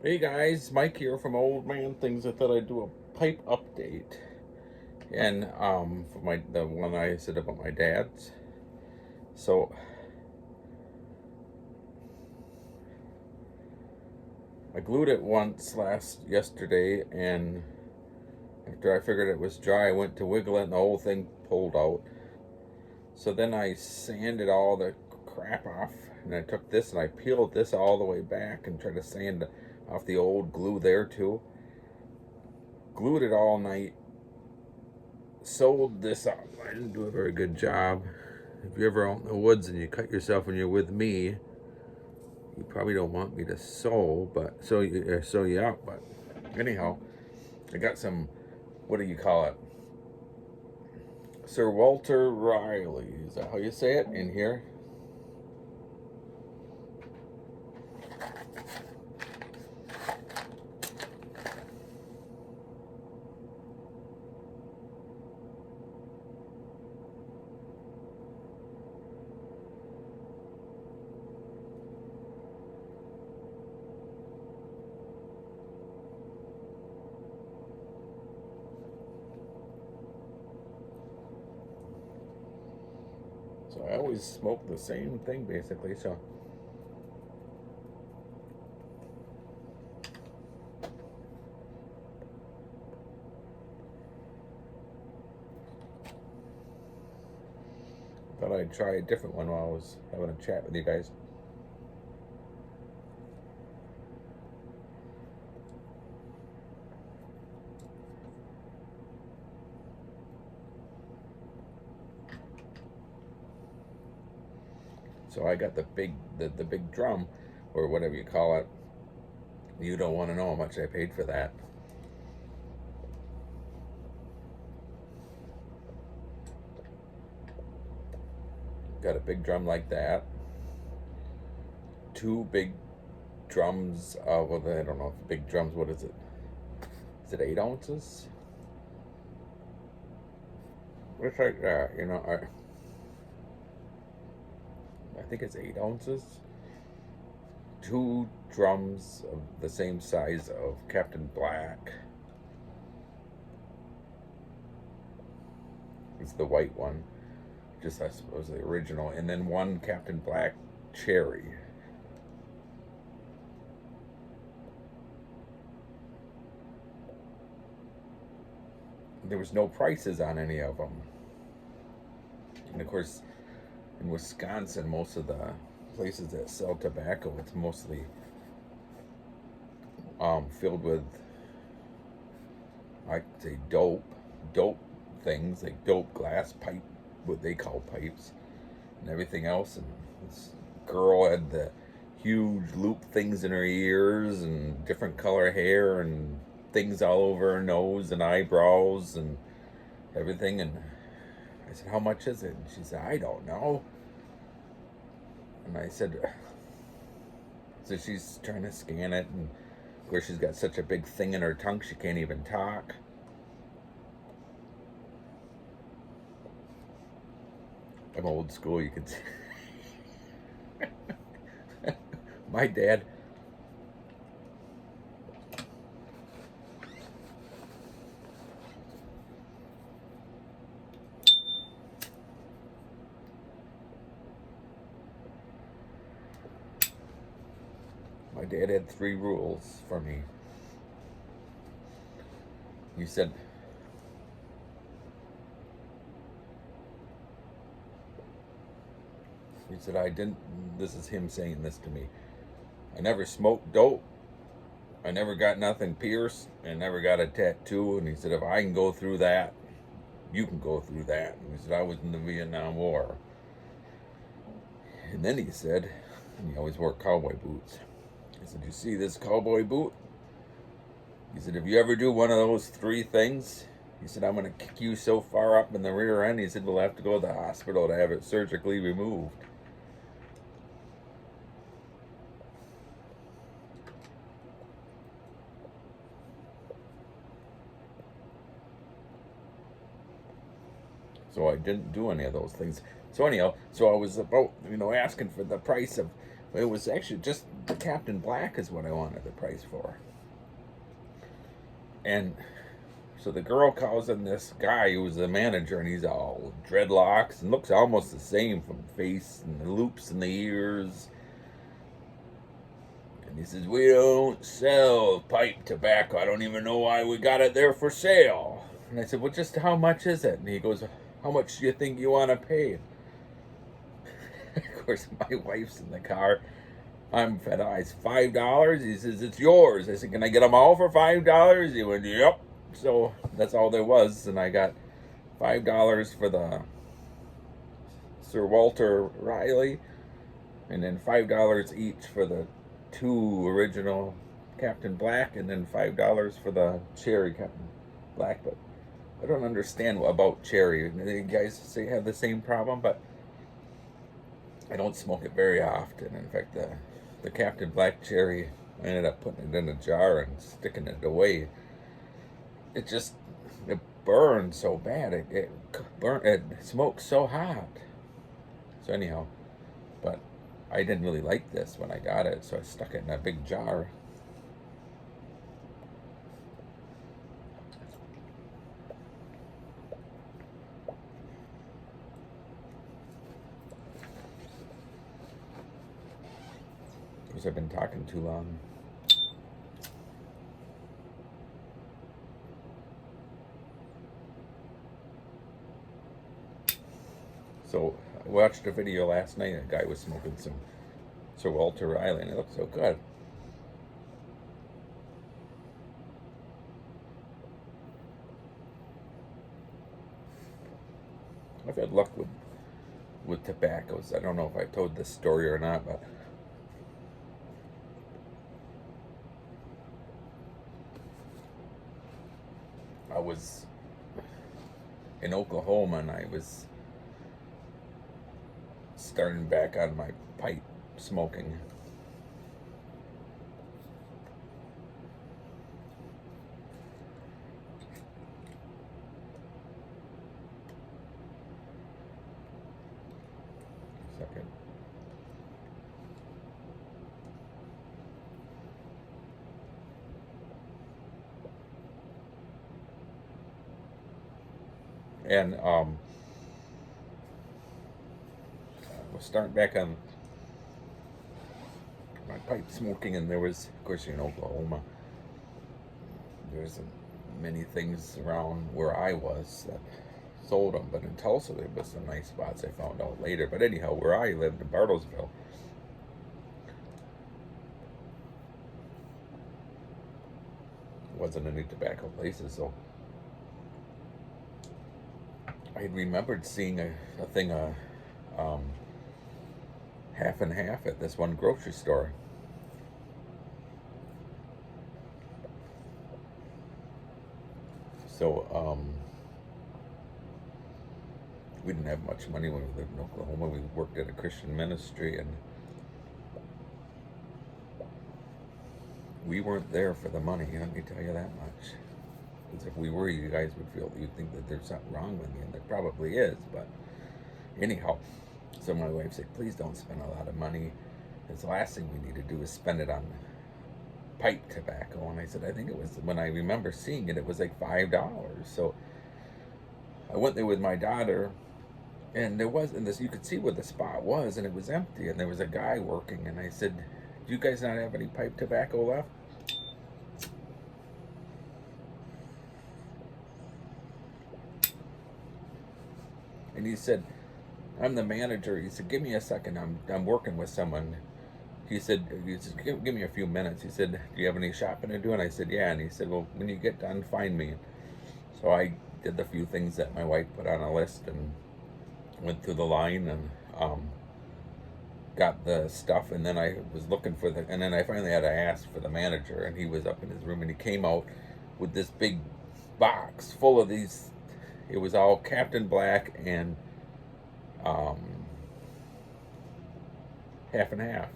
Hey guys, Mike here from Old Man Things. I thought I'd do a pipe update, and for the one I said about my dad's. So I glued it once yesterday, and after I figured it was dry, I went to wiggle it, and the whole thing pulled out. So then I sanded all the crap off, and I took this and I peeled this all the way back and tried to sand off the old glue there too. Glued it all night, sewed this up. I didn't do a very good job. If you're ever out in the woods and you cut yourself when you're with me, you probably don't want me to sew you up. But anyhow, I got some, what do you call it? Sir Walter Riley, is that how you say it in here? So I always smoke the same thing basically. So thought I'd try a different one while I was having a chat with you guys. So I got the big drum, or whatever you call it. You don't want to know how much I paid for that. Got a big drum like that. Two big drums. Well, I don't know if big drums. What is it? Is it 8 ounces? It's like that, I think it's 8 ounces. Two drums of the same size of Captain Black. It's the white one, just I suppose the original, and then one Captain Black cherry. There was no prices on any of them, and of course, in Wisconsin, most of the places that sell tobacco, it's mostly filled with, I'd say, dope things, like dope glass pipe, what they call pipes, and everything else. And this girl had the huge loop things in her ears and different color hair and things all over her nose and eyebrows and everything. And I said, "How much is it?" And she said, "I don't know." And I said, so she's trying to scan it, and of course she's got such a big thing in her tongue she can't even talk. I'm old school, you can see. My dad, my dad had 3 rules for me. He said, I didn't, this is him saying this to me, I never smoked dope, I never got nothing pierced, and never got a tattoo. And he said, if I can go through that, you can go through that. And he said, I was in the Vietnam War. And then he said, and he always wore cowboy boots. He said, you see this cowboy boot? He said, if you ever do one of those 3 things, he said, I'm going to kick you so far up in the rear end. He said, we'll have to go to the hospital to have it surgically removed. So I didn't do any of those things. So anyhow, so I was about, asking for the price of It was actually just the Captain Black is what I wanted the price for. And so the girl calls in this guy who was the manager, and he's all dreadlocks and looks almost the same from the face and the loops in the ears. And he says, "We don't sell pipe tobacco. I don't even know why we got it there for sale." And I said, "Well, just how much is it?" And he goes, "How much do you think you want to pay?" Of course, my wife's in the car. I'm fed up. It's $5. He says, "It's yours." I said, "Can I get them all for $5?" He went, "Yep." So that's all there was. And I got $5 for the Sir Walter Raleigh, and then $5 each for the 2 original Captain Black, and then $5 for the Cherry Captain Black. But I don't understand about cherry. You guys say have the same problem, but I don't smoke it very often. In fact, the Captain Black Cherry, I ended up putting it in a jar and sticking it away. It just, it burned so bad. It smoked so hot. So anyhow, but I didn't really like this when I got it, so I stuck it in a big jar. Because I've been talking too long. So I watched a video last night. A guy was smoking some Sir Walter Raleigh, and it looked so good. I've had luck with tobaccos. I don't know if I told this story or not, but I was in Oklahoma, and I was starting back on my pipe smoking. Second. And I was starting back on my pipe smoking, and there was, of course, in Oklahoma, there's many things around where I was that sold them, but in Tulsa there was some nice spots I found out later. But anyhow, where I lived in Bartlesville, wasn't any tobacco places, so I remembered seeing a thing, half and half at this one grocery store. So we didn't have much money when we lived in Oklahoma. We worked at a Christian ministry, and we weren't there for the money. Let me tell you that much. Because if we were, you guys would you'd think that there's something wrong with me, and there probably is. But anyhow, so my wife said, "Please don't spend a lot of money. Because the last thing we need to do is spend it on pipe tobacco." And I said, I think it was, when I remember seeing it, it was like $5. So I went there with my daughter, and there wasn't this, you could see where the spot was, and it was empty, and there was a guy working, and I said, "Do you guys not have any pipe tobacco left?" And he said, "I'm the manager." He said, "Give me a second. I'm working with someone." He said, give me a few minutes. He said, "Do you have any shopping to do?" And I said, "Yeah." And he said, "Well, when you get done, find me." So I did the few things that my wife put on a list and went through the line and got the stuff. And then I was looking for and then I finally had to ask for the manager, and he was up in his room, and he came out with this big box full of these. It was all Captain Black and half and half.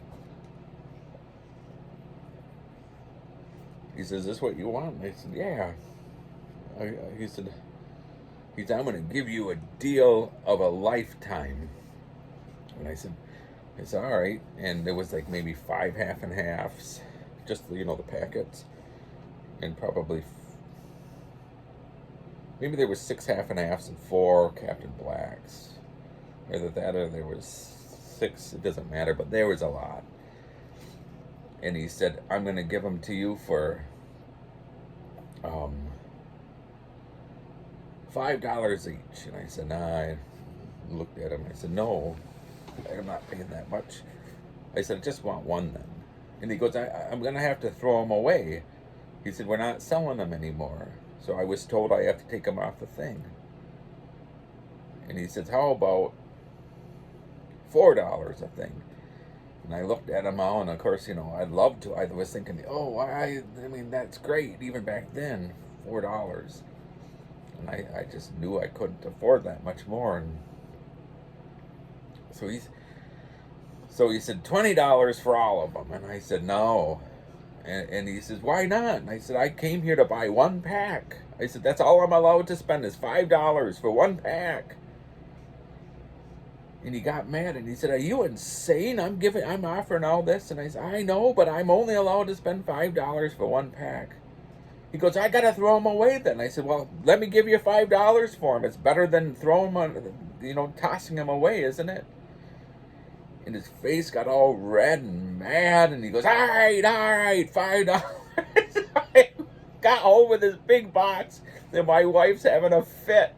He says, "Is this what you want?" And I said, "Yeah." He said, "I'm going to give you a deal of a lifetime." And I said, I said, all right. And there was like maybe 5 half and halves, just, the packets. And probably, maybe there was 6 half and halves and 4 Captain Blacks. Either that or there was 6, it doesn't matter, but there was a lot. And he said, I'm going to give them to you for $5 each. And I said, nah. I looked at him. I said, no, I'm not paying that much. I said, I just want one then. And he goes, I'm going to have to throw them away. He said, we're not selling them anymore. So I was told I have to take them off the thing. And he says, how about $4 a thing? And I looked at them all, and of course, I'd love to. I was thinking, oh, I mean, that's great. Even back then, $4. And I just knew I couldn't afford that much more. And so he said, $20 for all of them. And I said, no. And he says, why not? And I said, I came here to buy one pack. I said, that's all I'm allowed to spend is $5 for one pack. And he got mad and he said, are you insane? I'm offering all this. And I said, I know, but I'm only allowed to spend $5 for one pack. He goes, I got to throw them away then. I said, well, let me give you $5 for them. It's better than throwing them on, tossing them away, isn't it? And his face got all red and mad. And he goes, all right, $5. I got home with this big box. Then my wife's having a fit.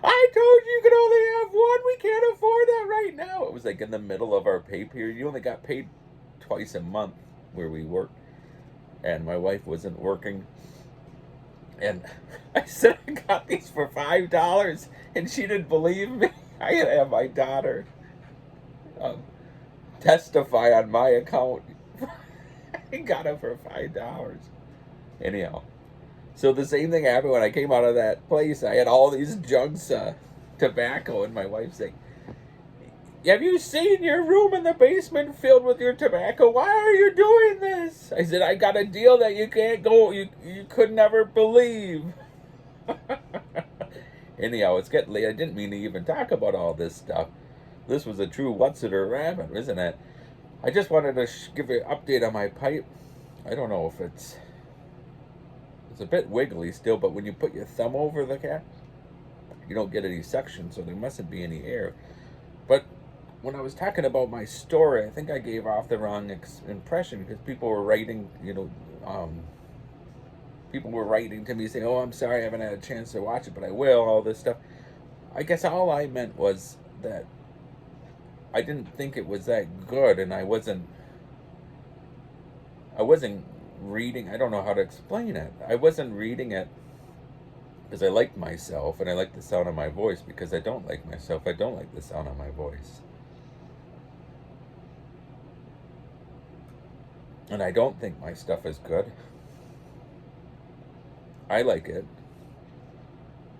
I told you could only have one. We can't afford that right now. It was like in the middle of our pay period. You only got paid twice a month where we worked. And my wife wasn't working. And I said, I got these for $5. And she didn't believe me. I had to have my daughter testify on my account. I got it for $5. Anyhow. So the same thing happened when I came out of that place. I had all these jugs of tobacco, and my wife's like, have you seen your room in the basement filled with your tobacco? Why are you doing this? I said, I got a deal that you can't go, you could never believe. Anyhow, it's getting late. I didn't mean to even talk about all this stuff. This was a true what's it or rabbit, isn't it? I just wanted to give you an update on my pipe. I don't know if it's a bit wiggly still, but when you put your thumb over the cap, you don't get any suction, so there mustn't be any air. But when I was talking about my story, I think I gave off the wrong impression because people were writing, people were writing to me saying, oh, I'm sorry, I haven't had a chance to watch it, but I will, all this stuff. I guess all I meant was that I didn't think it was that good, and I wasn't reading, I don't know how to explain it. I wasn't reading it because I liked myself and I liked the sound of my voice. Because I don't like myself, I don't like the sound of my voice. And I don't think my stuff is good. I like it.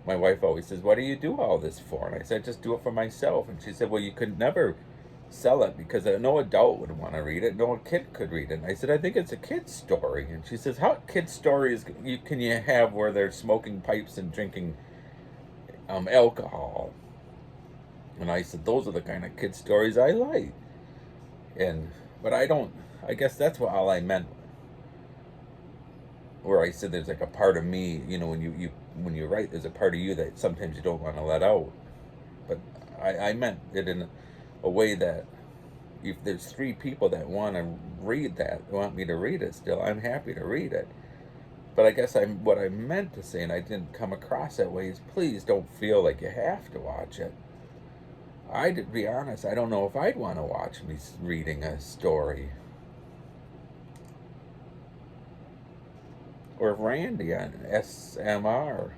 My wife always says, what do you do all this for? And I said, just do it for myself. And she said, well, you could never sell it because no adult would want to read it. No kid could read it. And I said, I think it's a kid's story. And she says, how kid stories can you have where they're smoking pipes and drinking alcohol? And I said, those are the kind of kid stories I like. But I guess that's what all I meant. Where I said there's like a part of me, when you write, there's a part of you that sometimes you don't want to let out. But I meant it in a way that if there's 3 people that want to read that, want me to read it still, I'm happy to read it. But I guess what I meant to say, and I didn't come across that way, is please don't feel like you have to watch it. To be honest, I don't know if I'd want to watch me reading a story. Or if Randy on SMR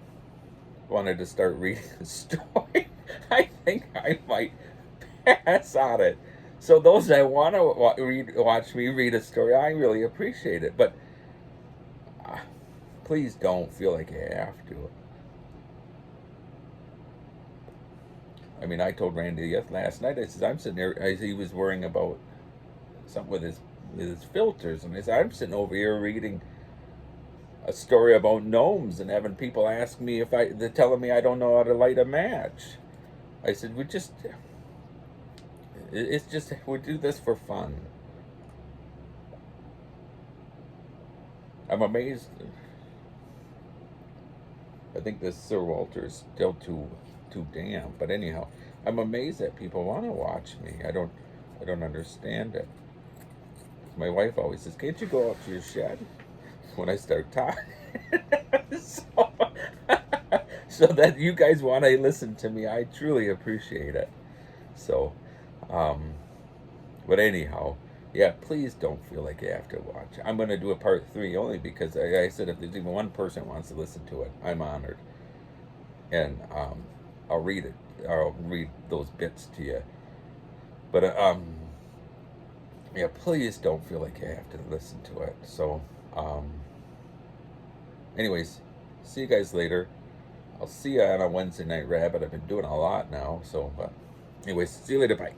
wanted to start reading a story, I think I might pass on it. So those that want to watch me read a story, I really appreciate it. But please don't feel like you have to. I mean, I told Randy last night, I said, I'm sitting there, he was worrying about something with his filters. And I said, I'm sitting over here reading a story about gnomes and having people ask me they're telling me I don't know how to light a match. I said, It's just, we do this for fun. I'm amazed. I think this Sir Walter is still too damn. But anyhow, I'm amazed that people want to watch me. I don't understand it. My wife always says, "Can't you go out to your shed?" When I start talking, so, so that you guys want to listen to me, I truly appreciate it. So, um, but anyhow, yeah, please don't feel like you have to watch. I'm going to do a part 3 only because, like I said, if there's even one person who wants to listen to it, I'm honored. And I'll read it. I'll read those bits to you. But, yeah, please don't feel like you have to listen to it. So, anyways, see you guys later. I'll see you on a Wednesday Night Rabbit. I've been doing a lot now. So, but anyways, see you later. Bye.